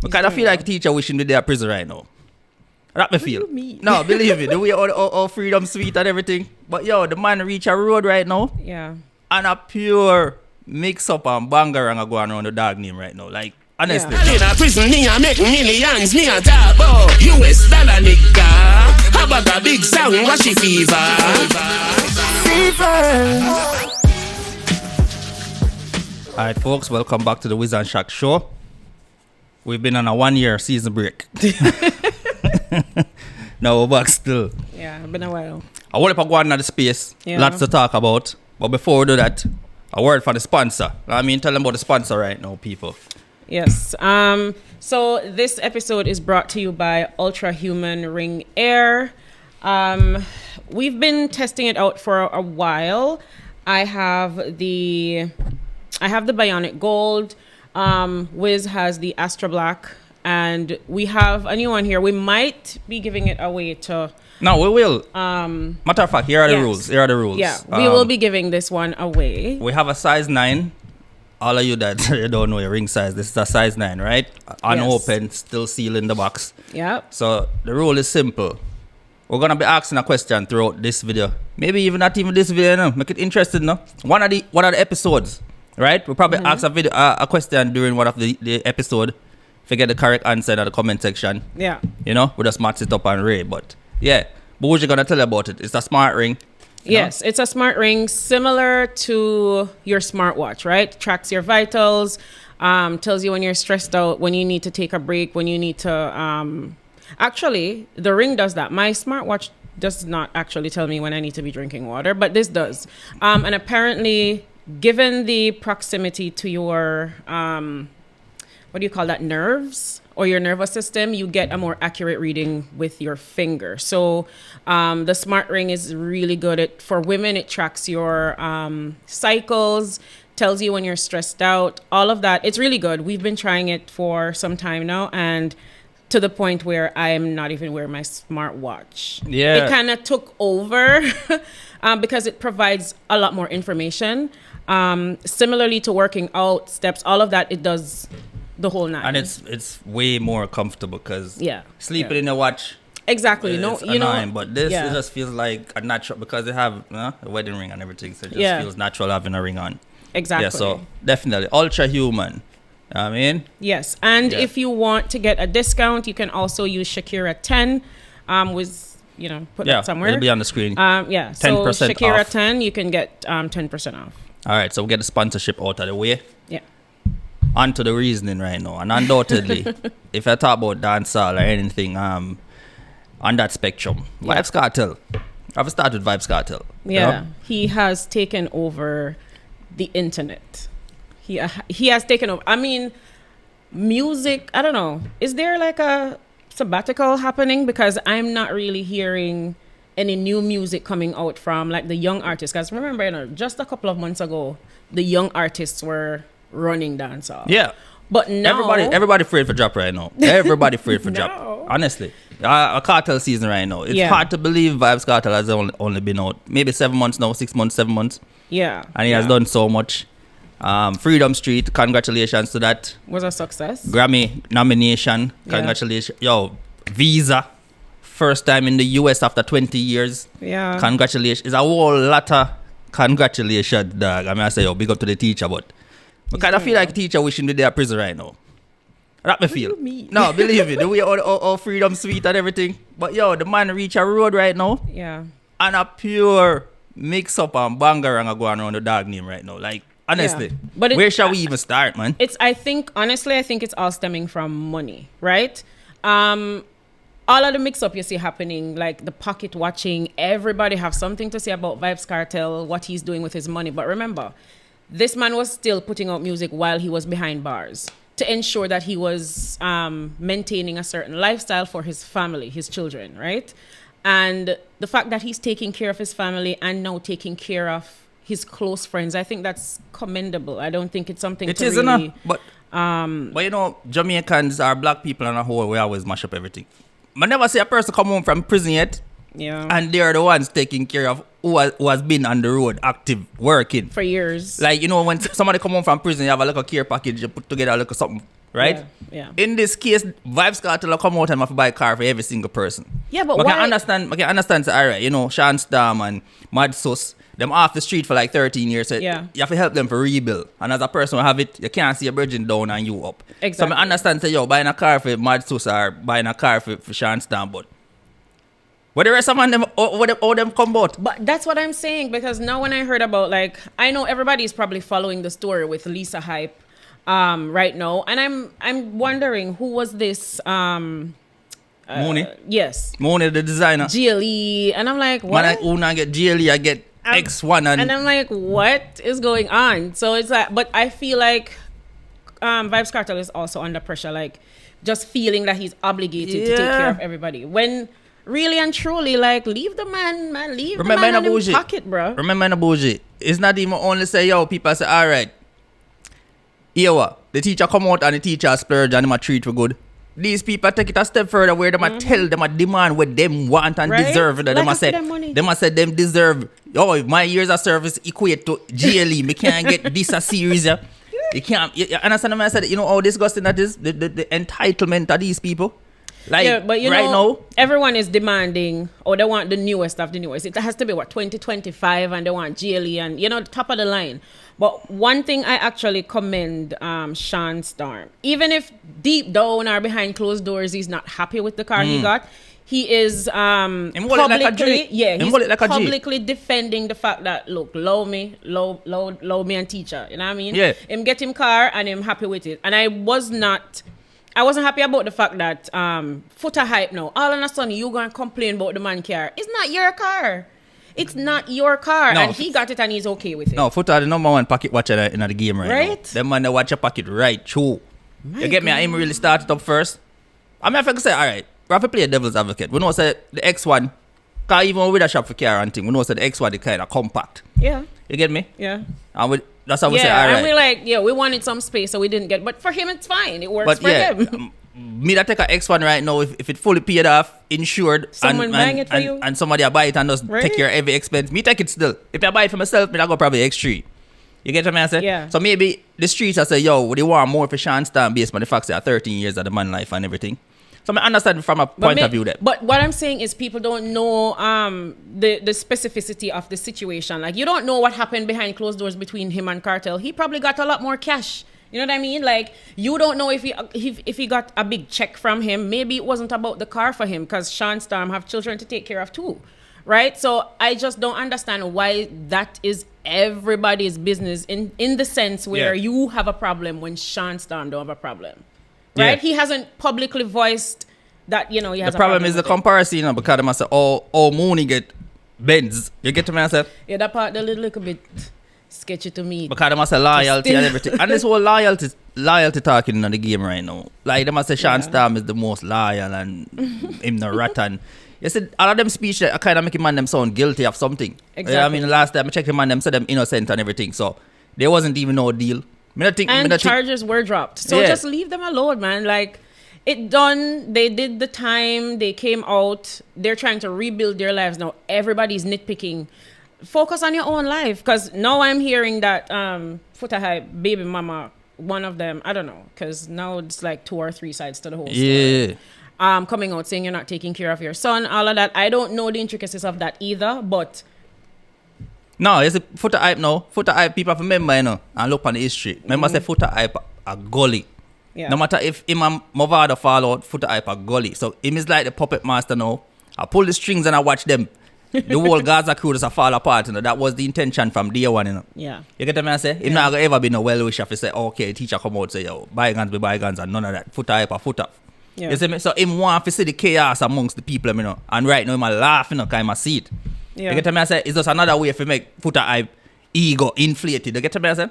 Because I feel like a teacher wishing to be at prison right now. That me feel. What do you mean? No, believe me, the way all freedom sweet and everything. But yo, the man reach a road right now. Yeah. And a pure mix up and bangarang are going around the dog name right now. Like, honestly. Yeah. In a prison, me a make millions, me a talk about US dollar nigga. How about a big sound, washy fever? Alright folks, welcome back to the Wiz and Shack show. We've been on a 1-year season break. Now we're back still. Yeah, been a while. I want to go on the space. Yeah. Lots to talk about. But before we do that, a word for the sponsor. I mean, tell them about the sponsor right now, people. Yes. So this episode is brought to you by Ultra Human Ring Air. We've been testing it out for a while. I have the Bionic Gold. Wiz has the Astra Black, and we have a new one here. We might be giving it away to. No, we will. Matter of fact, here are the rules. Here are the rules. Yeah, we will be giving this one away. We have a size 9. All of you that you don't know your ring size, this is a size 9, right? Unopened, still sealed in the box. Yeah. So the rule is simple. We're gonna be asking a question throughout this video. Maybe even not even this video, no? Make it interesting, no? One of the episodes, right? We'll probably ask a question during one of the episode. If you get the correct answer in the comment section. Yeah. You know, we just match it up and rate. But yeah. But what you gonna tell you about it? It's a smart ring. Yes, it's a smart ring similar to your smartwatch, right? Tracks your vitals, tells you when you're stressed out, when you need to take a break, when you need to... Actually, the ring does that. My smartwatch does not actually tell me when I need to be drinking water, but this does. And apparently, given the proximity to your... what do you call that? Nerves or your nervous system, you get a more accurate reading with your finger. So the smart ring is really good. For women, it tracks your cycles, tells you when you're stressed out, all of that. It's really good. We've been trying it for some time now, and to the point where I'm not even wearing my smartwatch. Yeah. It kind of took over because it provides a lot more information. Similarly to working out, steps, all of that, it does the whole night. And it's way more comfortable because sleeping Yeah. in a watch. Exactly. It's You annoying, know, but this it just feels like a natural because they have a wedding ring and everything, so it just feels natural having a ring on. Exactly. Yeah, so definitely ultra human. I mean, yes, and if you want to get a discount, you can also use Shakira 10. Put that somewhere. It'll be on the screen. 10% so 10% Shakira off. 10, you can get 10% off. All right, so we get the sponsorship out of the way. Yeah. On to the reasoning right now, and undoubtedly, if I talk about dancehall or anything, on that spectrum, Vybz Kartel. I've started Vybz Kartel. Yeah, you know? He has taken over the internet. He has taken over. I mean, music, I don't know. Is there like a sabbatical happening? Because I'm not really hearing any new music coming out from like the young artists. Because remember, just a couple of months ago, the young artists were running dancehall. Yeah. But now... Everybody afraid for drop right now. Everybody afraid for No. drop. Honestly. A cartel season right now. It's hard to believe Vybz Kartel has only been out maybe 7 months now, 6 months, 7 months. Yeah. And he has done so much. Freedom Street, congratulations to that. Was a success. Grammy nomination, congratulations. Yo, Visa, first time in the US after 20 years. Yeah. Congratulations. It's a whole lot of congratulations, dog. I mean, I say, yo, big up to the teacher, but I kind of feel like a teacher wishing to be at prison right now. That me feel. What do you mean? No, believe me, the way all freedom sweet and everything. But yo, the man reach a road right now. Yeah. And a pure mix up and bangarang are going around the dog name right now. Like, honestly, But where shall we even start, man? I think it's all stemming from money, right? All of the mix-up you see happening, like the pocket watching, everybody have something to say about Vybz Kartel, what he's doing with his money. But remember, this man was still putting out music while he was behind bars to ensure that he was maintaining a certain lifestyle for his family, his children, right? And the fact that he's taking care of his family and now taking care of his close friends, I think that's commendable. I don't think it's something It to is, really... but you know, Jamaicans are black people on a whole, we always mash up everything. I never see a person come home from prison yet. Yeah. And they're the ones taking care of who has been on the road, active, working. For years. Like, you know, when somebody come home from prison, you have a little care package, you put together a little something right? Yeah. In this case, Vybz Kartel will come out and have to buy a car for every single person. Yeah, but I why? can understand, say, all right, you know, Sean Storm and Mad Sus, them off the street for like 13 years. So Yeah. you have to help them for rebuild. And as a person who have it, you can't see a bridging down and you up. Exactly. So I understand, say, yo, buying a car for Mad Sus or buying a car for Sean Storm, but what the rest of them, all them come out? But that's what I'm saying, because now when I heard about, like, I know everybody's probably following the story with Lisa Hype right now, and I'm wondering who was this Mooney? Yes, Mooney, the designer. GLE, and I'm like, what? Man, who not get GLE, I get X1 and I'm like, what is going on? So it's like, but I feel like Vybz Kartel is also under pressure, like just feeling that he's obligated to take care of everybody, when really and truly, like, leave the man, leave the man in his pocket, bro. Remember in the bougie, it's not even only say, yo, people say, all right, here what? The teacher come out and the teacher splurge and them a treat for good. These people take it a step further where them a tell them a demand what them want and deserve. That Like them a say them deserve. Oh, my years of service equate to GLE. Me can't get this a series. Yeah. You can't. You understand what I said? You know how disgusting that is? The entitlement of these people. Like, yeah, but you right know, now, everyone is demanding, or they want the newest of the newest. It has to be, 2025, and they want GLE and, you know, top of the line. But one thing I actually commend Sean Storm, even if deep down or behind closed doors he's not happy with the car he got, he is publicly, publicly defending the fact that, look, love me and teacher, you know what I mean? Yeah. Him get him car and him happy with it. And I wasn't happy about the fact that Footer Hype now, all of a sudden you gonna complain about the man car. It's not your car. It's not your car. No. And he got it and he's okay with it. no, Footer the number one pocket watcher in the game right now. Them man they watch your pocket right through. You get me? I him really started up first. I mean, if I could say, all right, we have to play devil's advocate. We know say the X1, cause even with a shop for car and thing, we know say the X1 the kind of compact. Yeah. You get me? Yeah. And that's how we say, all right. And we're like, we wanted some space, so we didn't get. But for him, it's fine. It works for him. Me that take a X1 right now, if it fully paid off, insured, Someone buying it for you, and somebody buy it and just take care of every expense, me take it still. If I buy it for myself, me I go probably X3. You get what I say? Yeah. So maybe the streets I say, yo, they want more for Sean Storm based on the fact that 13 years of the man life and everything. So I understand from a point of view that. But what I'm saying is people don't know the specificity of the situation. Like, you don't know what happened behind closed doors between him and Kartel. He probably got a lot more cash. You know what I mean? Like, you don't know if he got a big check from him. Maybe it wasn't about the car for him, because Sean Storm have children to take care of too. Right? So I just don't understand why that is everybody's business in the sense where you have a problem when Sean Storm don't have a problem. Right? Yeah. He hasn't publicly voiced that, he has the problem is the comparison, because they must say, oh, Mooney get Benz. You get to me, I say? Yeah, that part a little bit sketchy to me. Because they must say loyalty and everything. And this whole loyalty talking in the game right now. Like, they must say Sean Storm is the most loyal and him the rat. And you see, all of them speech that kind of make man them sound guilty of something. Exactly. I mean, last time I checked him and them said them innocent and everything. So there wasn't even no deal. Charges were dropped. So just leave them alone, man. Like, it done. They did the time. They came out. They're trying to rebuild their lives now. Everybody's nitpicking. Focus on your own life. Because now I'm hearing that Footer Hype, Baby Mama, one of them, I don't know. Because now it's like 2 or 3 sides to the whole story. Coming out saying you're not taking care of your son, all of that. I don't know the intricacies of that either, but... No, it's a Footer Hype now. Footer Hype, people have to remember, and look on the history. Remember, say Footer Hype a gully. Yeah. No matter if him and Movado fall out, Footer Hype a gully. So him is like the puppet master now. I pull the strings and I watch them. The whole Gaza crew just fall apart. That was the intention from day one. Yeah. You get what I say? Him not gonna ever be no well-wisher to say, okay, teacher come out say, yo, bygones be bygones, and none of that. Footer Hype a Footer. Yeah. You see me? So him want to see the chaos amongst the people, and right now him a laugh, because I see it. Yeah. You get what I say? It's just another way to make Footer Hype ego inflated. You get what I say?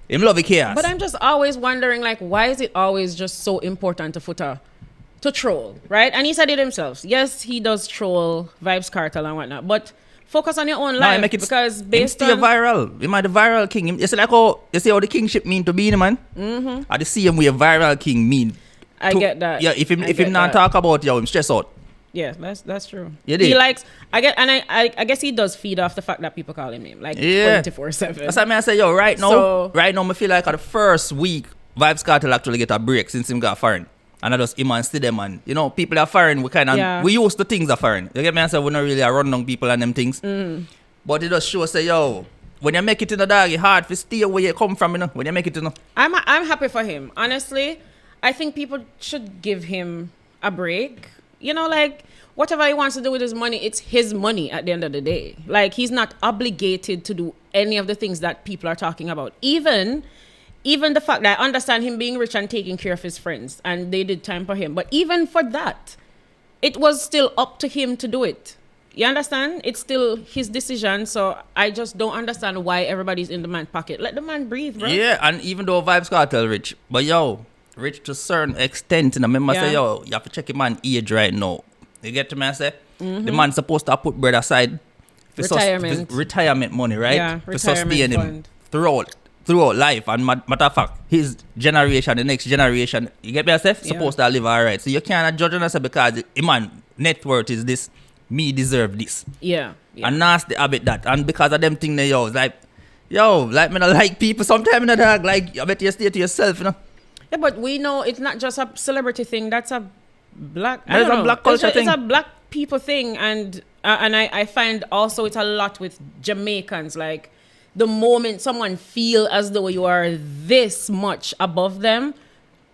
Him love the chaos. But I'm just always wondering, like, why is it always just so important to Footer to troll, right? And he said it himself. Yes, he does troll Vybz Kartel and whatnot, but focus on your own life, make it, because based on... viral. He might the viral king. You see like how, you see how the kingship mean to Beenie, man? Mm-hmm. I the same way a viral king mean. I get that. Yeah, if him not talk about him stress out. Yeah, that's true. He likes, I guess he does feed off the fact that people call him like 24/7. That's what I say, yo, right now, I feel like the first week Vybz Kartel actually get a break since him got foreign. And I just him and see them, and you know, people are foreign, we kind of we used to things are foreign. You get me? I say we not really run down people and them things. But it just shows say, yo, when you make it in the dog, it's hard to stay where you come from, you know. When you make it, you know. I'm happy for him. Honestly, I think people should give him a break. You know, like whatever he wants to do with his money, it's his money at the end of the day. Like he's not obligated to do any of the things that people are talking about. Even the fact that I understand him being rich and taking care of his friends, and they did time for him. But even for that, it was still up to him to do it. You understand? It's still his decision. So I just don't understand why everybody's in the man's pocket. Let the man breathe, bro. Yeah, and even though Vybz Kartel rich, but yo, rich to a certain extent. And I remember say, yo, you have to check your man age right now. You get to me, I say? The man supposed to put bread aside for retirement money, right? Yeah, for sustain him throughout life. And matter of fact, his generation, the next generation, you get me, I say? Supposed to live all right. So you can't judge on us because the man net worth is this. Me deserve this. Yeah. And nasty habit that. And because of them thing they yo, like me not like people sometimes in the dog, like I bet you stay to yourself, you know. Yeah, but we know it's not just a celebrity thing. That's a black black culture thing. It's a black people thing, and I find also it's a lot with Jamaicans. Like the moment someone feel as though you are this much above them,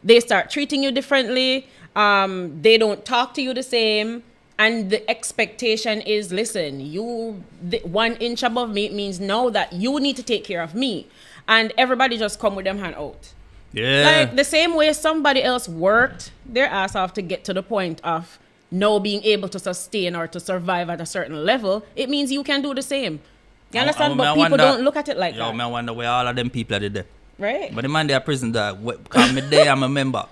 they start treating you differently. They don't talk to you the same. And the expectation is, listen, you 1 inch above me, it means now that you need to take care of me. And everybody just come with them hand out. Yeah. Like the same way somebody else worked their ass off to get to the point of now being able to sustain or to survive at a certain level, it means you can do the same. You understand? But people don't look at it like that. Yo, I wonder where all of them people are there. Right. But the man they are prison there, because me there, I'm a member.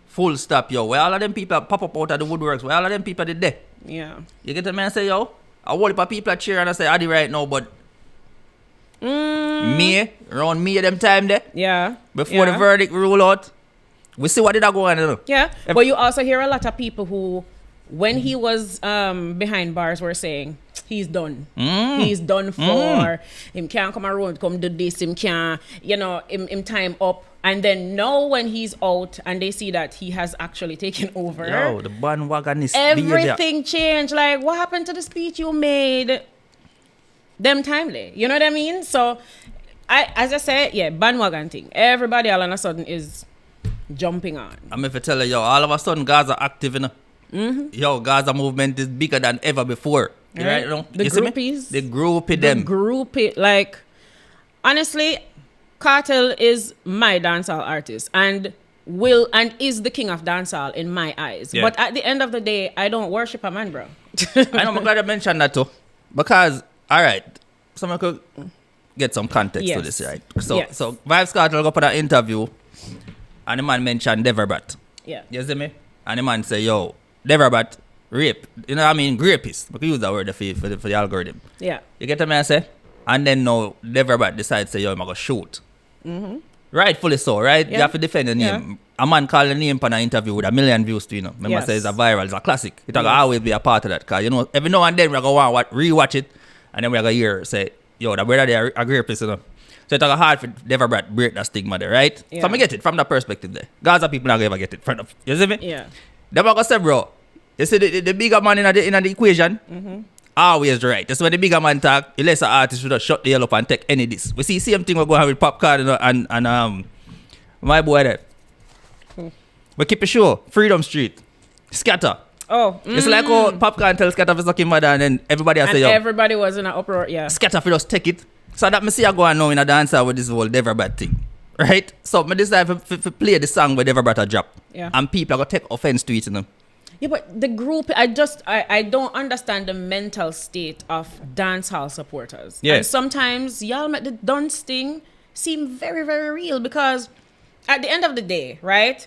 Full stop, yo. Where all of them people pop up out of the woodworks, where all of them people did there. Yeah. You get the man say, yo, a whole heap of people are cheering and I say, Adi right now, but around me them time there. Yeah. Before the verdict rule out, we see what did I go on, you know. Yeah. But you also hear a lot of people who, when he was behind bars, were saying, he's done. He's done for. Him can't come around, come do this. Him can't, him time up. And then now when he's out and they see that he has actually taken over. Yo, the bandwagon is everything changed. Like, what happened to the speech you made? Them timely. You know what I mean? So, as I said, bandwagon thing. Everybody all of a sudden is jumping on. I'm if I tell you, yo, all of a sudden Gaza active, you know. Yo, Gaza movement is bigger than ever before. Right? You know? The groupies. The groupie them. The groupie. Like, honestly, Kartel is my dancehall artist and is the king of dancehall in my eyes. Yeah. But at the end of the day, I don't worship a man, bro. I know, I'm glad you mentioned that too. Because, all right, someone could get some context to this, right? So Vybz Kartel go put an interview and the man mentioned Deva Bratt. Yeah. You see me? And the man say, yo, Deva Bratt, rape. You know what I mean? Rapist. We can use that word for the algorithm. Yeah. You get what I say? And then now Deva Bratt decides to say, yo, I'm going to shoot. Rightfully so, right? Yeah. You have to defend the name. Yeah. A man called the name for an interview with 1 million views to, you know. Remember, say it's a viral, it's a classic. It's going to always be a part of that. Because, you know, every now and then we're going to want to rewatch it. And then we're going to hear, say, yo, the brother there a great person, you know. So it's hard for Deva Bratt break that stigma there, right? Yeah. So I get it from that perspective there. Gaza people not going to ever get it. You see me? Yeah. Then I'm going to say, bro, you see the bigger man in the equation? Always right. That's when the bigger man talk, the lesser artist should shut the hell up and take any of this. We see same thing we're going to have with Popcorn, you know, and my boy there. We keep it sure. Freedom Street. Scatter. Oh. It's like how Popcorn tells Scatter for sucking mother and then everybody else say, yo. Everybody was in an uproar, yeah. Scatter for just take it. So that me see I go on now in a dancer with this whole Deva Bratt thing. Right? So I decide to play the song with Deva Bratt a drop. Yeah. And people are going to take offense to it, you know. Yeah, but the group, I don't understand the mental state of dancehall supporters. Yeah. And sometimes y'all make the dance thing seem very, very real because at the end of the day, right,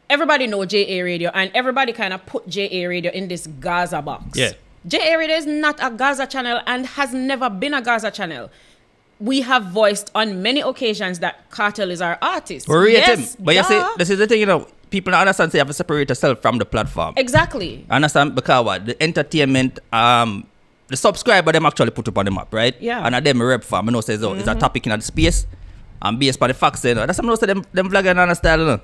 everybody know JA Radio and everybody kind of put JA Radio in this Gaza box. Yeah. JA Radio is not a Gaza channel and has never been a Gaza channel. We have voiced on many occasions that Kartel is our artist. We rate him. But you see, this is the thing, you know, people don't understand, say you have to separate yourself from the platform. Exactly. Understand? Because what? The entertainment, the subscriber, them actually put up on the map, right? Yeah. And them rep farm, you know, says, it's a topic in the space. And based on the facts, you know. That's something else them vloggers don't understand, you know.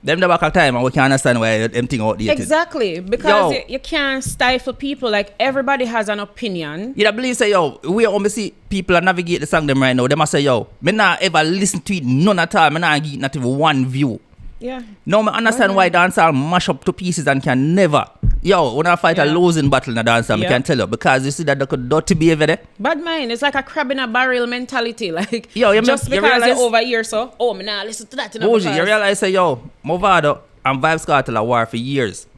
Them the back of time and we can't understand why them thing out there. Exactly. Because you can't stifle people. Like, everybody has an opinion. You don't believe, say, yo, we almost see people navigate the song them right now. They must say, yo, me not ever listen to it none at all. Me not get not even one view. Yeah. Now I understand why dancehall mash up to pieces and can never. Yo, when I fight a losing battle in a dancehall, I can tell you. Because you see that they could dirty behavior there. Bad mind. It's like a crab in a barrel mentality. Like, yo, just because you're over here, so, oh, me nah listen to that. You realize, say, yo, Movado and Vybz Kartel are war for years.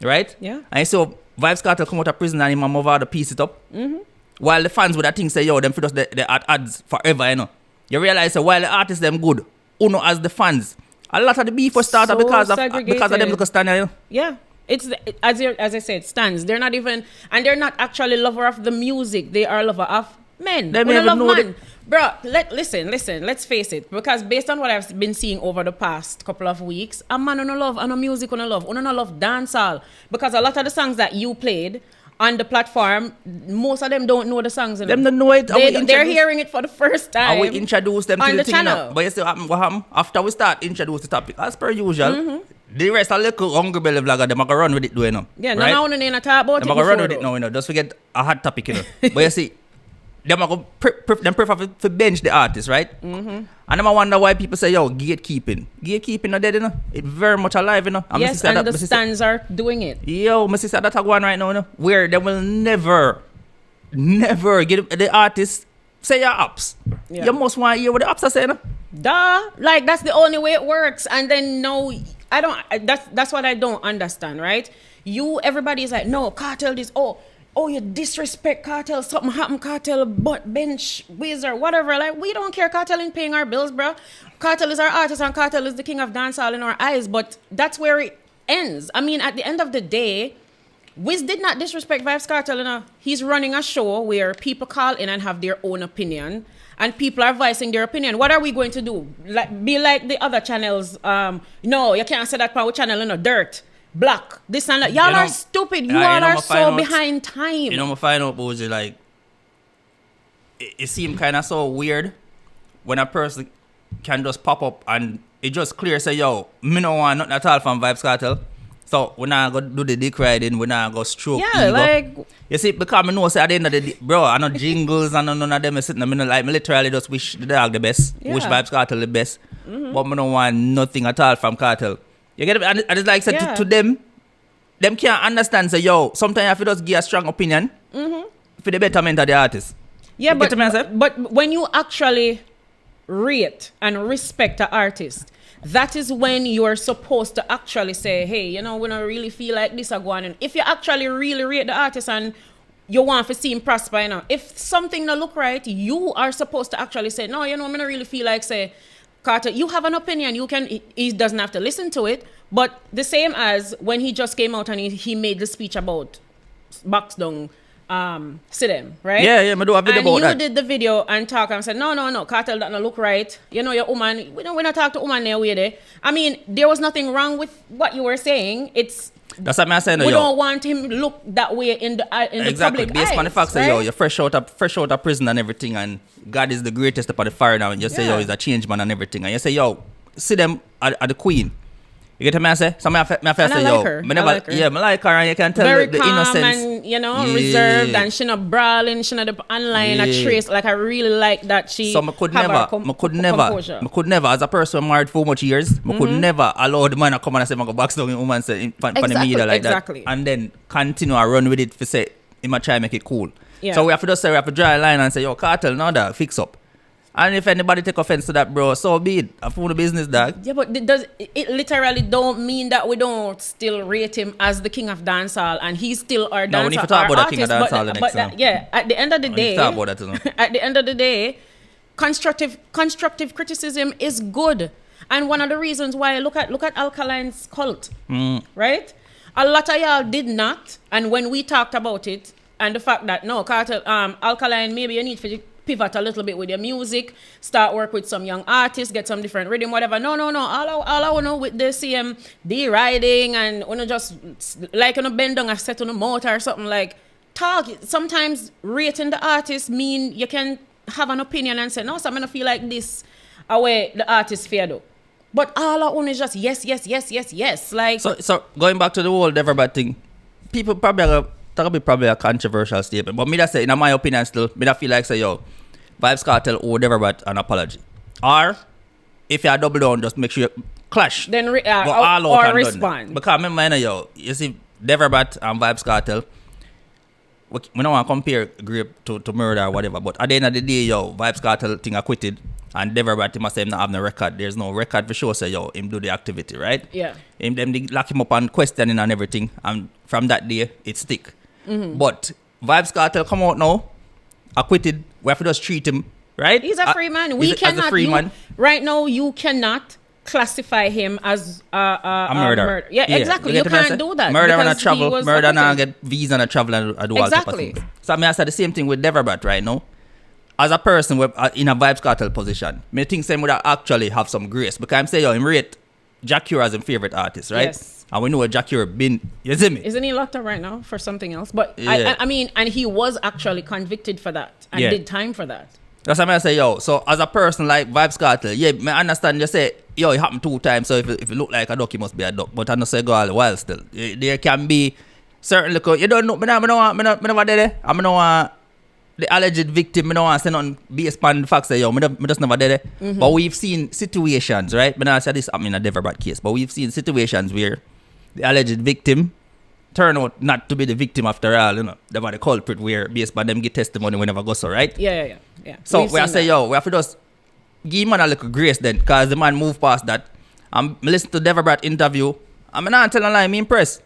Right? Yeah. And so Vybz Kartel come out of prison and him and Movado piece it up. Mm-hmm. While the fans with that thing say, yo, them for us they ads forever, you know. You realize, say, while the artists them good, Uno as the fans. A lot of the beef was started because of them little stand, you know. Yeah. It's as I said, stands. They're not even, and they're not actually lover of the music. They are lover of men. They love man. Bro, listen. Let's face it. Because based on what I've been seeing over the past couple of weeks, a man on love and a music on love, on love dancehall. Because a lot of the songs that you played on the platform, most of them don't know the songs. Them don't know it. They're hearing it for the first time. And we introduce them to the channel. But you see what happened? After we start introduce the topic, as per usual, the rest of the little hungry belly vlogger, them are going to run with it, you know. Yeah, right? No, no, talk about it. Them are going to run with it now, you know. Just forget a hot topic, you know. But you see, them are going to prefer to bench the artist, right? Mm-hmm. And them I wonder why people say, yo, gatekeeping. Gatekeeping not dead, you know. It's very much alive, you know. And yes, and the stands are doing it. Yo, my sister, that's one right now, you know. Where they will never get the artist say your ups. Yeah. You must want to hear what the ups are saying, you know. Duh. Like, that's the only way it works. And then, no, I don't, that's what I don't understand, right? Everybody is like, no, Kartel this, oh, you disrespect Kartel, something happened, Kartel, but bench, wizard, whatever. Like, we don't care. Kartel ain't paying our bills, bro. Kartel is our artist and Kartel is the king of dancehall in our eyes, but that's where it ends. I mean, at the end of the day, Wiz did not disrespect Vybz Kartel, you know. He's running a show where people call in and have their own opinion, and people are voicing their opinion. What are we going to do? Be like the other channels? No, you can't say that power channel, you know, dirt, black, this and that. Y'all are stupid. You all are so behind time. You know, I find out, Bozy, like, it seems kind of so weird when a person can just pop up and it just clear say, yo, me no want nothing at all from Vybz Kartel. So we're not going to do the dick riding, we're not going to stroke ego. Like, you see, because I know say at the end of the day, bro, I know jingles and none of them is sitting there. I literally just wish the dog the best, wish Vybz Kartel the best, but I don't want nothing at all from Kartel. You get it? And it's like said to them can't understand, say, yo, sometimes you have to just give a strong opinion for the betterment of the artist. Yeah, but when you actually rate and respect an artist, that is when you're supposed to actually say, hey, you know, we don't really feel like this are going on. If you actually really rate the artist and you want to see him prosper, you know, if something don't look right, you are supposed to actually say, no, you know, I don't really feel like, say, Kartel, you have an opinion. You can, he doesn't have to listen to it. But the same as when he just came out and he made the speech about box down Sidem, right? Yeah, I do a video about that. And you did the video and talk and said, no, Kartel, that not look right. You know, your woman, we don't talk to woman there. I mean, there was nothing wrong with what you were saying. That's what I'm saying. We don't want him look that way in the public based on the fact that, yo, you're fresh out of prison and everything, and God is the greatest upon the fire now, and you say, yo, he's a change man and everything, and you say, yo, Sidem are the queen. You get what I say? So I say, yo, I like her, and you can tell very the calm innocence. And, you know, reserved, and she not brawling, she not online a trace. Like, I really like that she so I could never, as a person married for much years, I could never allow the man to come and say, I go back down in woman say, in the media like that. And then continue and run with it for say, he might try and make it cool. Yeah. So we have to just say, we have to draw a line and say, yo, Kartel, no, dog, fix up. And if anybody take offense to that, bro, so be it. I fool the business, dog. Yeah, but it literally don't mean that we don't still rate him as the king of dancehall, and he's still our dancehall. No, we need to talk about the king of dancehall the next time. Yeah, at the end of the day, talk about that, you know. At the end of the day, constructive criticism is good. And one of the reasons why look at Alkaline's cult, right? A lot of y'all did not, and when we talked about it, and the fact that no, Kartel, Alkaline, maybe you need to pivot a little bit with your music, start work with some young artists, get some different rhythm, whatever. No. All I want to know with the CMD riding and just like on a bend on a set on a motor or something, like talk. Sometimes rating the artist mean you can have an opinion and say, no, so I'm going to feel like this. away the artist fear though. But all I own is just yes. Like So going back to the whole Deva Bratt thing, people that'll be probably a controversial statement. But me that say, in my opinion still, me that feel like say, yo, Vybz Kartel owe Deva Bratt an apology. Or if you are double down, just make sure you clash. Then Go all out or and respond. done. Because remember, yo, you see Deva Bratt and Vybz Kartel, we don't want to compare grape to murder or whatever, but at the end of the day, yo, Vybz Kartel thing acquitted, and Deva Bratt, he must say him not have no record. There's no record for sure, say, yo, him do the activity, right? Yeah. Them they lock him up on questioning and everything, and from that day, it stick. But Vybz Kartel come out now, acquitted, we have to just treat him, right? He's a free man. We cannot, as a free man. Right now, you cannot classify him as a murder. Yeah, exactly. You can't do that. Murder because and a travel. he was Murder and acquitted. get visa and a travel and do all type of Exactly. things. So I mean, I said the same thing with Deva Bratt right now. As a person in a Vybz Kartel position, me think same would actually have some grace. Because I'm saying, yo, him rate Jack Cure as his favorite artist, right? Yes. And we know what Jack Cure been, you see me? Isn't he locked up right now for something else? But Yeah. I mean, and he was actually convicted for that and Yeah. did time for that. That's what I say, yo. So as a person like Vybz Kartel, yeah, I understand you say, yo, it happened 2 times, so if it look like a duck, it must be a duck. But I don't say go all the while still. There can be certain little, you don't know, I never did it. I don't want the alleged victim, I don't want to say nothing based on the facts, say, yo, I just never did it. But we've seen situations, right? But I said this happened in a Deva Bratt case, but we've seen situations where the alleged victim turn out not to be the victim after all, you know. They were the culprit where based on them get testimony whenever go so, right? Yeah. So We've we are seen say, that. yo, we have to just give man a little grace then, because the man moved past that. I'm listening to Deva Bratt interview. I'm not telling a lie, I'm impressed.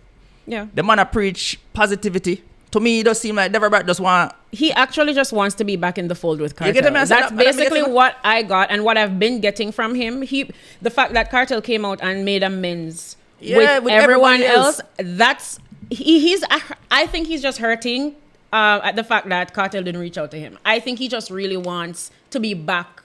Yeah. The man a preach positivity. To me, it does seem like Deva Bratt just want. He actually just wants to be back in the fold with Kartel. You get him, That's and basically I'm what I got and what I've been getting from him. The fact that Kartel came out and made amends with everyone everybody else. That's he's. I think he's just hurting at the fact that Kartel didn't reach out to him. I think he just really wants to be back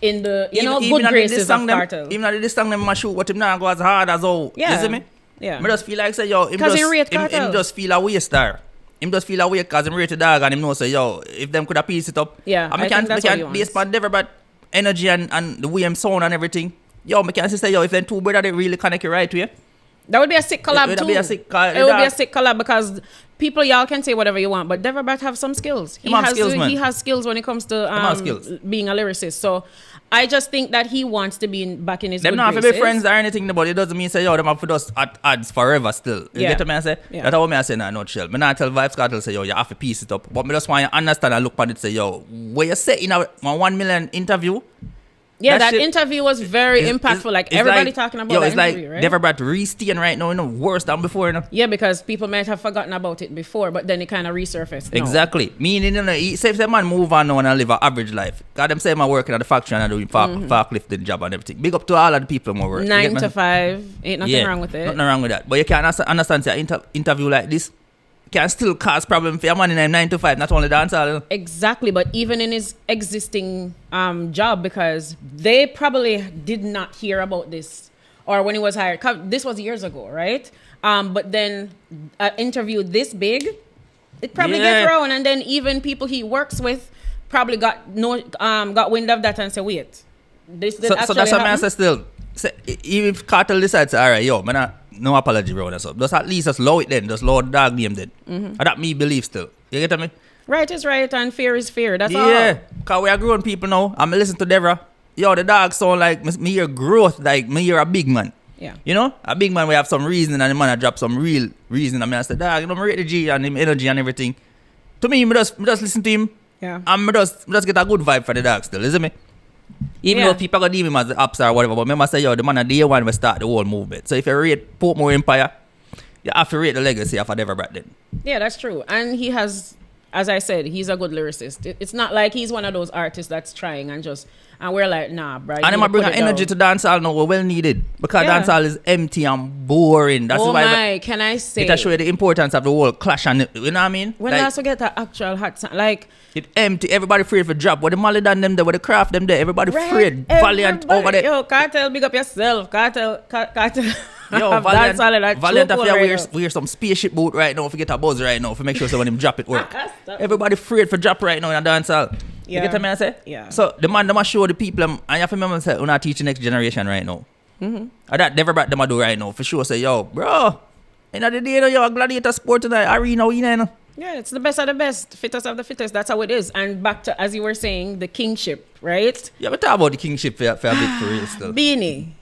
in the good graces of Kartel. Even though this song them shoot, but him not go as hard as all. Yeah. You see me? Yeah. I just feel like say, yo, him 'Cause he just, rate him Kartel. just feel a waste star. Him just feel away because him rate the dog and him know say, yo, if them could have pieced it up. Yeah, and I think that's what he can wants. based on Deva Bratt energy and the way him sound and everything. Yo, I can say, yo, if them two brothers they really connect it right way. That would be a sick collab It too. would be a sick collab. It would be a sick collab because people, y'all can say whatever you want, but Deva Bratt have some skills. He has skills when it comes to being a lyricist. So I just think that he wants to be back in his them good not have to graces. be friends or anything, but it doesn't mean say, yo, them have to just ads forever still. You get what I say? Yeah. That's what I say in a nutshell. Me not tell Vybz Kartel say, yo, you have to piece it up. But me just want you to understand and look at it say, yo, where you say in a 1 million interview. Yeah, that shit interview was very impactful. Like everybody talking about that it's like interview, right? Deva Bratt re-staying right now, worse than before, Yeah, because people might have forgotten about it before, but then it kind of resurfaced. now. Exactly. Meaning, say if the man move on now and live an average life. God, them say I'm working at the factory and doing forklifting job and everything. Big up to all of the people who work. 9 to 5, ain't nothing wrong with it. Nothing wrong with that. But you can't understand say an interview like this can still cause problem for your man in a 9 to 5, not only dancehall. Exactly, but even in his existing job, because they probably did not hear about this or when he was hired. This was years ago, right? But then an interview this big, it probably get thrown, and then even people he works with probably got wind of that and say, wait, this did actually So that's what happen? I say still. Say, if Kartel decides, all right, yo, man, no apology, bro. That's up. Just at least just low it then. Just low the dog name then. And that me believe still. You get me? Right is right and fear is fear. That's all. Yeah. Because we are grown people now. I'm listen to Deva. Yo, the dog sound like me hear growth, like me hear a big man. Yeah. You know? A big man we have some reason and the man I drop some real reason. I mean, I say, dog, you know, me rate the G and him energy and everything. To me just listen to him. Yeah. And me just get a good vibe for the dog still, isn't me? Even though people are going to deem him as the ops or whatever, but remember say, yo, the man at day one will start the whole movement. So if you rate Portmore Empire, you have to rate the legacy of a Deva Bratt then. Yeah, that's true. And he has, as I said, he's a good lyricist. It's not like he's one of those artists that's trying and we're like, nah, bro. And him bring an energy to dancehall now, we're well needed. Because dancehall is empty and boring. That's why can I say? it show you the importance of the whole clash and you know what I mean? When I also get the actual hot song, like it empty, everybody afraid for drop. With the Molly done them there, with the craft them there, everybody afraid. Valiant over there. Yo, Kartel, big up yourself. Kartel. Yo, Valiant if wear some spaceship boot right now if you get a buzz right now if you make sure so when him drop it work. Everybody afraid for drop right now in a dancehall. You get what I say? Yeah. So the man, them a show the people, and you have to remember, say, we're not teaching next generation right now. And that Deva Bratt them a do right now. For sure, say, yo, bro, in the day, yo, a gladiator sport tonight, arena, you know. Yeah, it's the best of the best, fittest of the fittest. That's how it is. And back to, as you were saying, the kingship, right? Yeah, but talk about the kingship for a bit for real still. Beenie.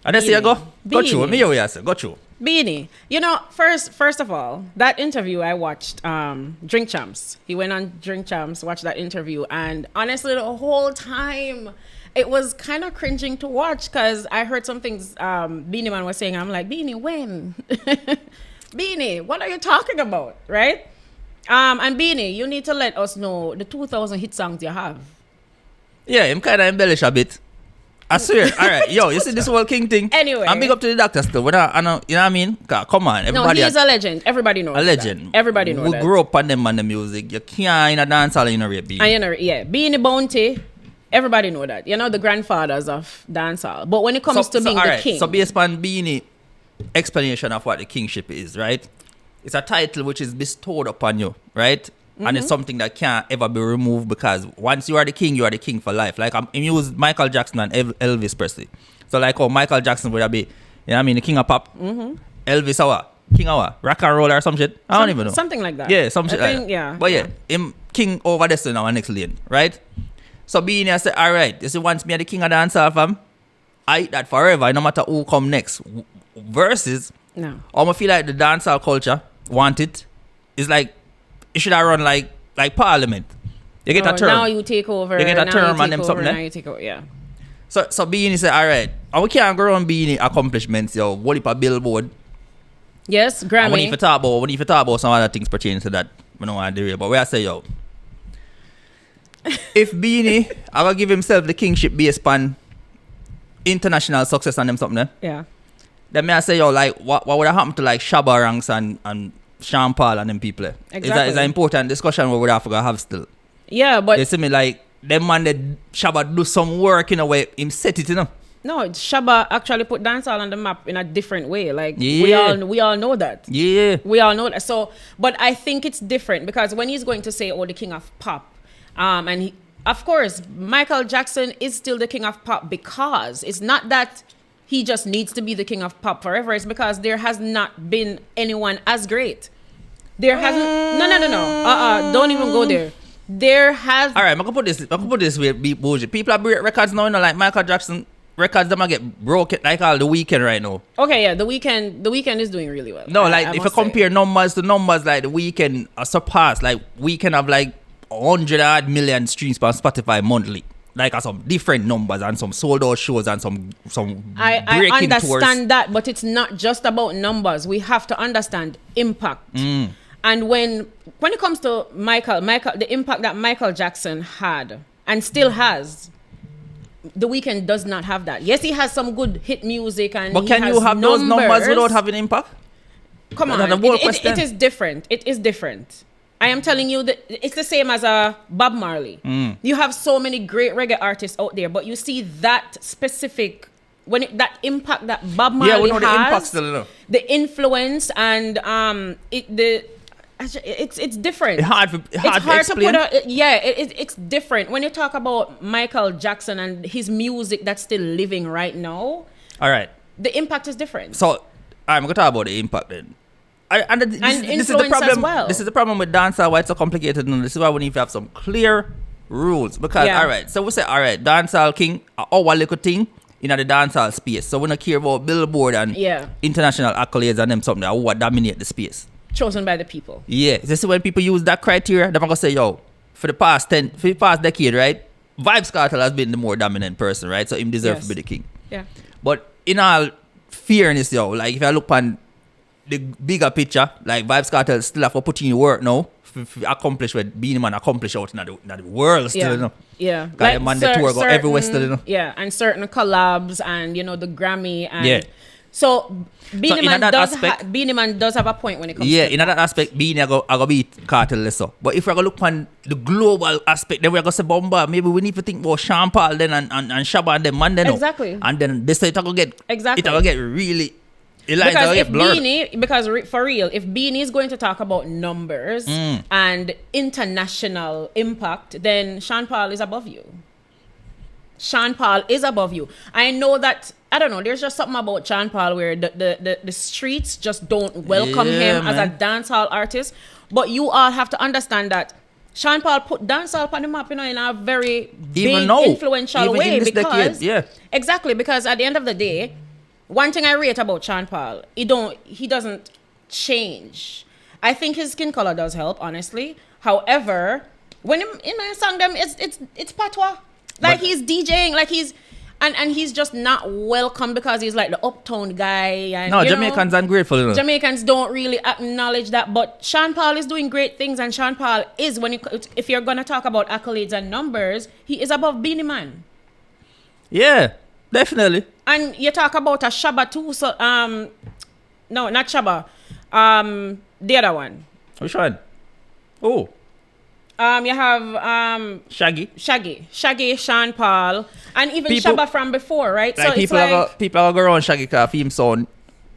And then say, go through. Me, you say, go through. Beenie. You know, first of all, that interview I watched, Drink Champs. He went on Drink Champs, watched that interview, and honestly, the whole time, it was kind of cringing to watch because I heard some things Beenie Man was saying. I'm like, Beenie, when? Beenie, what are you talking about, right? And Beenie, you need to let us know the 2,000 hit songs you have. Yeah, I'm kind of embellish a bit. I swear. All right, yo, you see this whole king thing? Anyway. I'm big up to the doctor still. I know, you know what I mean? Come on. No, he's a legend. Everybody knows a legend. That. Everybody knows that. We grew up on them and the music. You can't in a dance hall and you know rate Beenie. Yeah, Beenie Bounty, everybody know that. You know the grandfathers of dancehall. But when it comes to being the king. So based on Beenie explanation of what the kingship is, right? It's a title which is bestowed upon you, right? And it's something that can't ever be removed because once you are the king for life. Like I'm used Michael Jackson and Elvis Presley. So like Michael Jackson would be, you know what I mean, the king of pop. Elvis our king of what? Rock and roll or some shit. I don't even know. Something like that. Yeah, some shit like that. Yeah. But yeah, him king over this in our next lane, right? So Beenie I said, all right, you see once me are the king of dancehall fam, I eat that forever, no matter who come next. Versus, No. I feel like the dancehall culture want it. It's like it should have run like parliament. You get a term. Now you take over. You get a term and them something. Now you take over, yeah. So Beenie said, all right, and we can't go on Beenie accomplishments, yo. What if a billboard? Yes, Grammy. And we need to talk about some other things pertaining to that. We don't want to do it. But we I say, yo, if Beenie I will give himself the kingship based on international success and them something, Yeah. then I say, yo, like what would have happened to like Shabba Ranks and Sean Paul and them people? Exactly. Is an important discussion we would have to have still. Yeah, but You see me like them man that Shabba do some work in a way, him set it, you know. no, Shabba actually put dancehall on the map in a different way. Like Yeah. we all know that. Yeah. We all know that. So, but I think it's different because when he's going to say, "Oh, the king of pop," and he, of course, Michael Jackson is still the king of pop because it's not that he just needs to be the king of pop forever. It's because there has not been anyone as great. There hasn't. No. Don't even go there. There has. All right, I can put this way, be bullshit. People are break records now, you know, like Michael Jackson records. Them get broken like all the weekend right now. Okay, yeah, the weekend is doing really well. No, like I if you must say. compare numbers to numbers, like the weekend surpassed. Like weekend have like 100 million streams per Spotify monthly. Like some different numbers and some sold out shows and some I breaking understand tours. that, but it's not just about numbers. We have to understand impact. And when it comes to Michael, the impact that Michael Jackson had and still has, The Weeknd does not have that. Yes, he has some good hit music, and But can you have those numbers without having impact? Come on, it is different. It is different. I am telling you that it's the same as Bob Marley. You have so many great reggae artists out there, but you see that specific that impact that Bob Marley we know has, the impact still, you know. The influence and it's different. It's hard to explain. It's different when you talk about Michael Jackson and his music that's still living right now. All right, the impact is different. So I'm gonna talk about the impact then. This is the problem. As well. This is the problem with dancehall. Why it's so complicated, and this is why we need to have some clear rules. Because all right, so we say all right, dancehall king, our little thing in the dancehall space. So we don't care about Billboard and international accolades and them something that who dominate the space. Chosen by the people. Yeah, this is when people use that criteria. They're gonna say, yo, for the past decade, right? Vybz Kartel has been the more dominant person, right? So him deserves to be the king. Yeah. But in all fairness, yo, like if I look on the bigger picture, like Vybz Kartel still have to put in work now to accomplish what Beenie Man accomplished out in the world still, you know. Yeah. Like man, the tour go everywhere still, you know. Yeah, and certain collabs and, you know, the Grammy and so Beenie Man does have a point when it comes to in that aspect, Beenie I go beat Kartel lesser. But if we're gonna look on the global aspect, then we're gonna say Bomba, maybe we need to think about Sean Paul then and Shabba and them man then. Exactly. And then this it gonna get exactly. It gonna get really Because if Beenie, for real, if Beenie is going to talk about numbers and international impact, then Sean Paul is above you. Sean Paul is above you. I know that, I don't know, there's just something about Sean Paul where the streets just don't welcome him as a dancehall artist. But you all have to understand that Sean Paul put dancehall on the map, in a very big, influential way. Because exactly, because at the end of the day, one thing I rate about Sean Paul, he doesn't change. I think his skin color does help, honestly. However, when in my song them, it's patois. Like he's DJing, like he's just not welcome because he's like the uptown guy. And, Jamaicans are ungrateful. Jamaicans don't really acknowledge that. But Sean Paul is doing great things, and Sean Paul is, if you're gonna talk about accolades and numbers, he is above Beenie Man. Yeah, definitely. And you talk about a Shabba too. So no, not Shabba. The other one. Which one? Oh. You have Shaggy, Sean Paul, and even Shabba from before, right? Like so people are going around Shaggy because theme sound,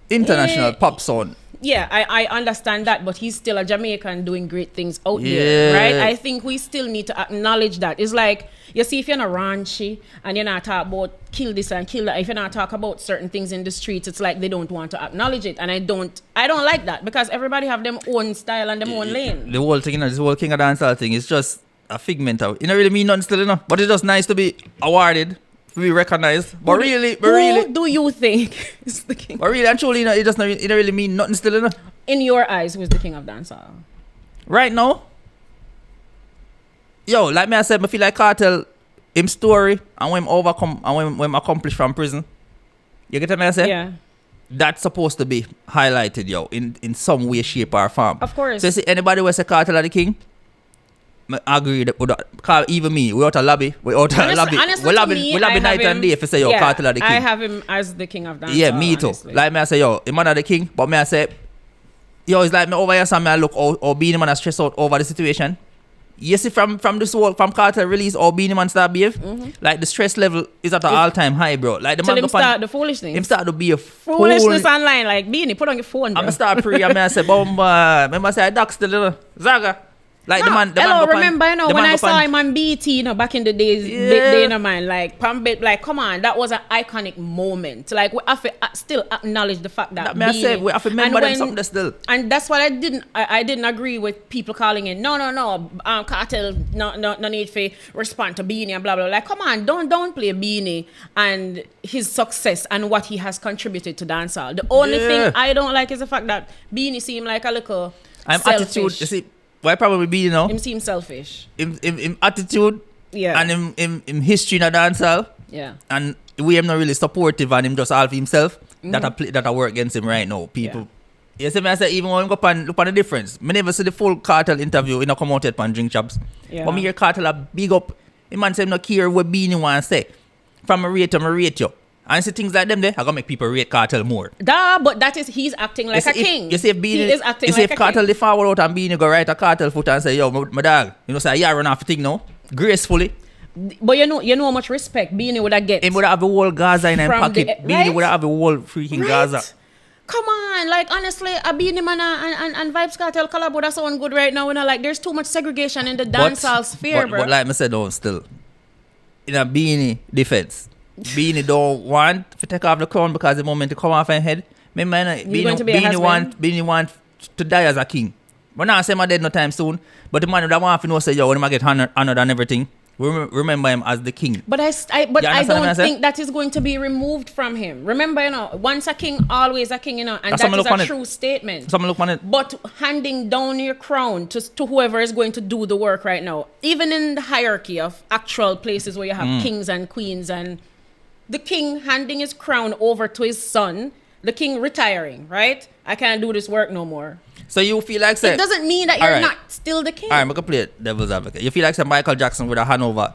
international pop sound. Yeah, I understand that, but he's still a Jamaican doing great things out there, right? I think we still need to acknowledge that. It's like, you see, if you're not raunchy and you're not talking about kill this and kill that, if you're not talking about certain things in the streets, it's like they don't want to acknowledge it. And I don't like that, because everybody have their own style and their own lane. The whole thing, this whole King of Dancehall thing is just a figment of, it don't really mean nothing still, but it's just nice to be awarded, to be recognized. But who do you think is the king? But really and truly, it don't really mean nothing still, In your eyes, who's the king of dancehall? Right now, like me I said, I feel like Kartel, him story and when him overcome and when him accomplish from prison. You get what I say? Yeah. That's supposed to be highlighted, in some way, shape or form. Of course. So you see anybody who say Kartel are the king, I agree with that. Even me, we out a lobby. We lobby night and day if you say Kartel are the king. I have him as the king of dancehall. Yeah, me too. Honestly. Like me I say, him man are the king, but me I say, it's like me over here, so me I look or Beenie Man a stress out over the situation. You see from Kartel release or Beenie Man start behave, like the stress level is at an all-time high, bro. Like the man start the foolish things. Him start to be a foolishness online, like Beenie, put on your phone, bro. I'm start pre and I say, remember I say I dox still, Zaga. Like the man remember, when I saw him on BT, back in the days, man, like, come on, that was an iconic moment. Like, we have to still acknowledge the fact that I say, we have to remember them something still. And that's what I didn't agree with people calling in, no, Kartel, no need for respond to Beenie and blah, blah. Like, come on, don't play Beenie and his success and what he has contributed to dancehall. The only thing I don't like is the fact that Beenie seemed like a little selfish. Attitude, you see. Why probably be, him seem selfish. Him attitude, and him history in a dancehall, and we am not really supportive and him just half himself. That I work against him right now. People, you see me I say even when I go look on the difference. Me never see the full Kartel interview in a come out yet on Drink Chops. But me hear Kartel a big up. The man say no care what Beenie want to say. From a rate you. And see things like them there, I gonna make people rate Kartel more. But that is, he's acting like a king. You see if Beenie, he is acting like a king. You see if Kartel the forward out and Beenie go right a Kartel foot and say, yo, my dog, say, yeah, run off the thing now, gracefully. But you know how much respect Beenie would have get. He would have the whole Gaza in his pocket. Beenie would have the whole freaking Gaza. Come on, like honestly, a Beenie Man and Vybz Kartel collab would have sound good right now. Like there's too much segregation in the dancehall sphere, bro. But like I said, still, in a Beenie defense, Beenie don't want to take off the crown because the moment to come off her head. Beenie want to die as a king. But now I say my dead no time soon. But the man that want to know say, yo, when I get honored and everything, remember him as the king. But I don't think that is going to be removed from him. Remember, once a king, always a king, and that is a true statement. But handing down your crown to whoever is going to do the work right now, even in the hierarchy of actual places where you have kings and queens, and the king handing his crown over to his son, the king retiring, right? I can't do this work no more. So you feel like it doesn't mean that you're not still the king. Alright, I'm gonna play devil's advocate. You feel like Michael Jackson would have hand over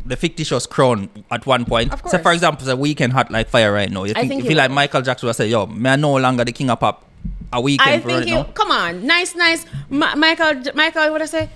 the fictitious crown at one point. Of course. So for example, the Weekend hot like fire right now. You feel like Michael Jackson would say, yo, me I no longer the king of pop. A Weekend right now. Come on, nice. Michael would have said,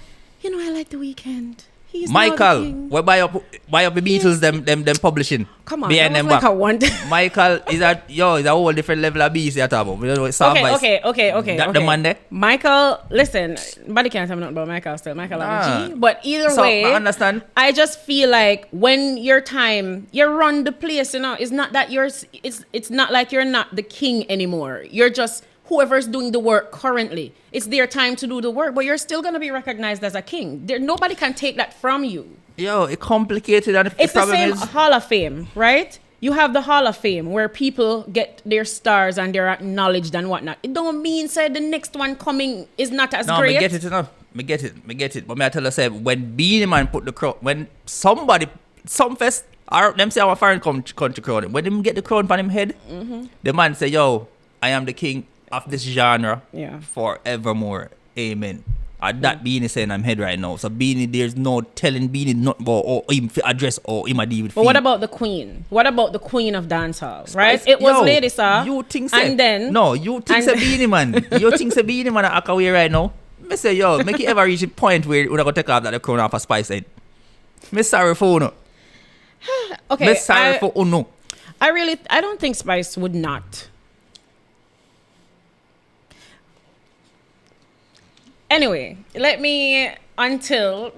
I like the Weekend. He's now the Michael, king. we buy up the Beatles, them publishing. Come on, behind that them was like back. a one. Michael is a whole different level of beast you're talking about. You know, sound vibes. Okay. That the man there. Michael, listen, nobody can't tell me nothing about Michael still. Michael on the G. But either So, way, I understand. I just feel like when your time, you run the place, you know, it's not that it's not like you're not the king anymore. You're just whoever's doing the work currently. It's their time to do the work, but you're still gonna be recognized as a king. Nobody can take that from you. Yo, it's complicated and It's the problem same is Hall of Fame, right? You have the Hall of Fame where people get their stars and they're acknowledged and whatnot. It don't mean say the next one coming is not as no, great. me get it enough. Me get it. But me I tell you, say when Beenie Man put the crown, when somebody, some fest, or them say our foreign country crown, when them get the crown on him head, the man say, yo, I am the king of this genre forevermore. Amen. And that Beenie saying I'm head right now. So Beenie, there's no telling Beenie not about or him address or him a deal with. But what about the queen? What about the queen of dancehall? Right? Spice, It was yo, Lady Saw. You think so? And then no, you think so Beenie Man. You think so Beenie Man a away right now? Me say yo, make it ever reach a point where we're gonna take off that the crown off a Spice head. Me sorry for no. okay, Me sorry for no. I don't think Spice would not. Anyway, let me until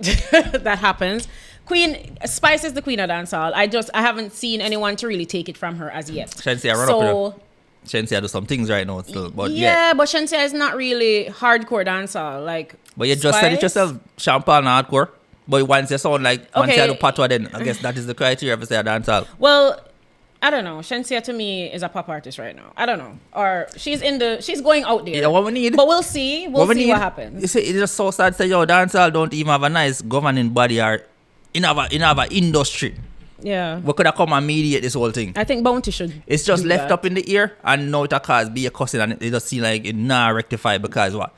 that happens. Spice is the queen of dancehall. I haven't seen anyone to really take it from her as yet. Shensia run up. Shensia do some things right now still, but yeah, but Shensia is not really hardcore dancehall. Like, but you just said it yourself, champagne hardcore. But once you sound like once you do patois, then I guess that is the criteria for say a dancehall. Well, I don't know. Shensia to me is a pop artist right now. I don't know. Or she's going out there. Yeah, what we need. But we'll see. We'll see what happens. You see, it's just so sad to say, yo, dancehall don't even have a nice governing body or in our industry. Yeah. We could have come and mediate this whole thing. I think Bounty should. It's just do left that. up in the ear and now it a cause be a cussing and it just seem like it not rectified because what?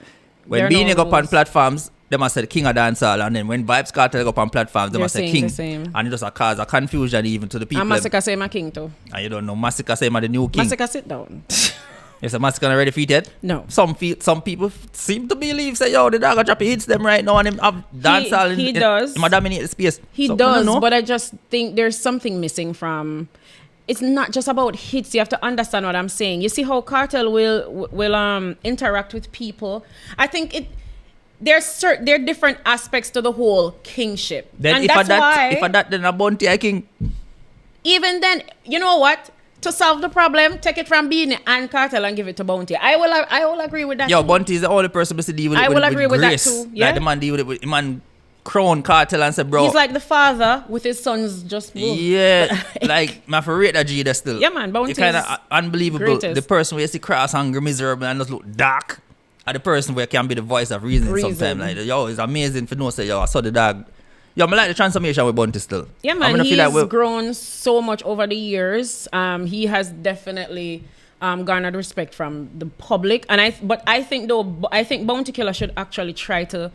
When Beenie go up on platforms, they must say the king of dancehall, and then when Vybz Kartel go up on platforms, they must say king. And it just a cause a confusion even to the people. And Massacre say my king too. And you don't know, Massacre say my the new king. Massacre sit down. Is the Massacre already defeated? No. Some people seem to believe say, yo, the dog drop hits them right now and him have dancehall. He does. He dominate the space. He does, but I just think there's something missing from. It's not just about hits. You have to understand what I'm saying. You see how Kartel will interact with people. I think there are different aspects to the whole kingship. Then and if that's why then a Bounty I king. Even then, you know what? To solve the problem, take it from Beenie and Kartel and give it to Bounty. I will agree with that. Yo, too. Bounty is the only person to deal with it. I will agree with that grace. too. Yeah? Like the man deal with it. The man crown Kartel and say, bro. He's like the father with his sons just. Yeah, like my favorite that G there still. Yeah, man, Bounty It's kind of is unbelievable. greatest. The person where you see cross hungry, miserable, and just look dark, and the person where can be the voice of reason. Sometimes. Like, yo, it's amazing for no say, yo, I saw the dog. Yo, I like the transformation with Bounty still. Yeah, man, he's grown so much over the years. He has definitely garnered respect from the public, and I think Bounty Killer should actually try to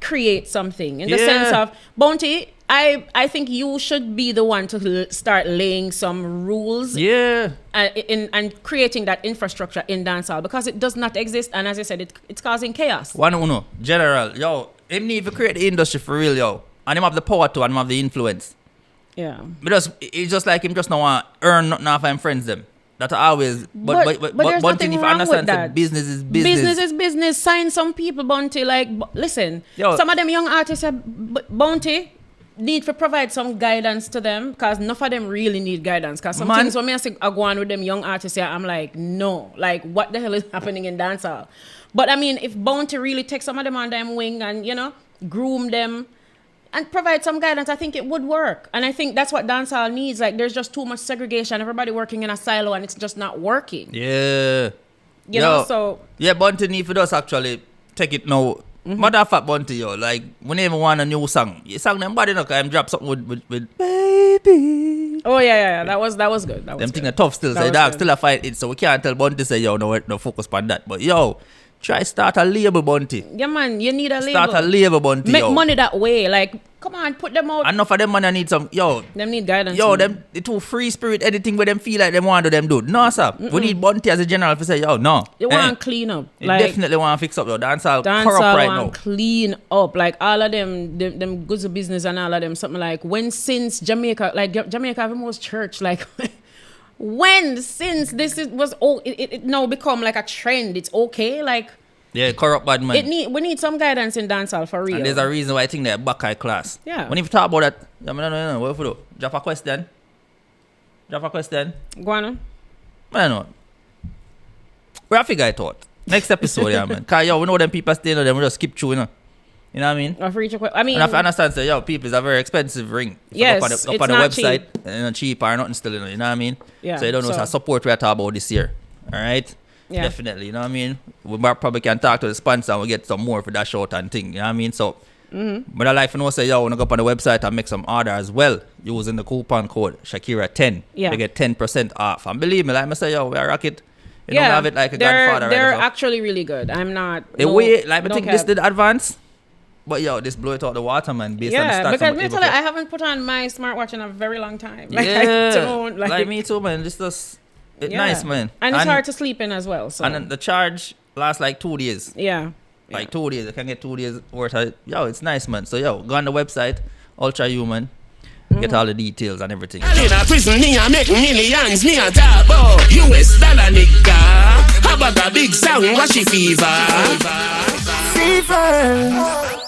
create something in the sense of Bounty. I think you should be the one to start laying some rules. Yeah. And creating that infrastructure in dancehall because it does not exist, and as I said, it's causing chaos. General, yo, him need to create the industry for real, yo. And him have the power to and him have the influence. Yeah. Because it's just like him just not want to earn nothing off him friends them. That always but there's nothing wrong with that. Business is business. Business is business. Sign some people, Bounty. Like, listen, yo, some of them young artists have Bounty need to provide some guidance to them because none of them really need guidance. Because some things when I go on with them young artists here, I'm like, no, like what the hell is happening in dancehall? But I mean, if Bounty really takes some of them on them wing and groom them and provide some guidance, I think it would work. And I think that's what dancehall needs. Like, there's just too much segregation. Everybody working in a silo and it's just not working. Yeah. You know, so... Yeah, Bounty need for us actually take it now. Matter of fact, Bounty, yo, like, we never want a new song. You song them body, I'm drop something with Baby. Oh, yeah. That was good. Them thing are tough still. So dog still a fight it. So we can't tell Bounty say, yo, no focus on that. But, yo, Try start a label, Bunty. Yeah, man, you need a label. Start a label, Bunty. Make yo. money that way. Like, come on, put them out. Enough of them money need some, yo. Them need guidance. Yo, them the two free spirit, anything where them feel like them want to them do. No, sir. We need Bunty as a general to say, yo, no. You want clean up. You definitely want to fix up, though. Dancehall corrupt right now. Clean up. Like, all of them goods of business and all of them, something like, when since Jamaica, like, Jamaica have the most church, like, when since it now become like a trend, it's okay, like, yeah, corrupt bad man. We need some guidance in dancehall for real. And there's a reason why I think they're Buckeye class. Yeah. When you talk about that, no, what if we do? Drop a question. Go on. I know. We'll figure it out. Next episode, yeah, man. Because, yo, we know them people staying on them, we just skip through, you know. You know what I mean? I mean, and I understand, so, yo, people, it's a very expensive ring. Yes, up on the website, cheap. And cheap or nothing still, you know what I mean? Yeah. So you don't know so support we're talking about this year. All right? Yeah. Definitely, you know what I mean? We probably can talk to the sponsor and we get some more for that short and thing, you know what I mean? So, but I like to know, say, yo, when I go up on the website and make some order as well, using the coupon code Shakira10, they get 10% off. And believe me, like I say, yo, we are rocket. You don't have it like a godfather. They're actually really good. I'm not. The way, like, I think this did advance. But yo, this blow it out the water, man. Based on the stats, because me tell you, I haven't put on my smartwatch in a very long time. Like, yeah, I don't like me too, man. It's nice, man. And it's hard to sleep in as well. So. And then the charge lasts like 2 days. Yeah. Like 2 days. I can get 2 days worth of. Yo, it's nice, man. So yo, go on the website, Ultra Human. Get all the details and everything. In a prison, me a make millions, me a talk about US dollar, nigga. How about a big song, washi fever? Fever.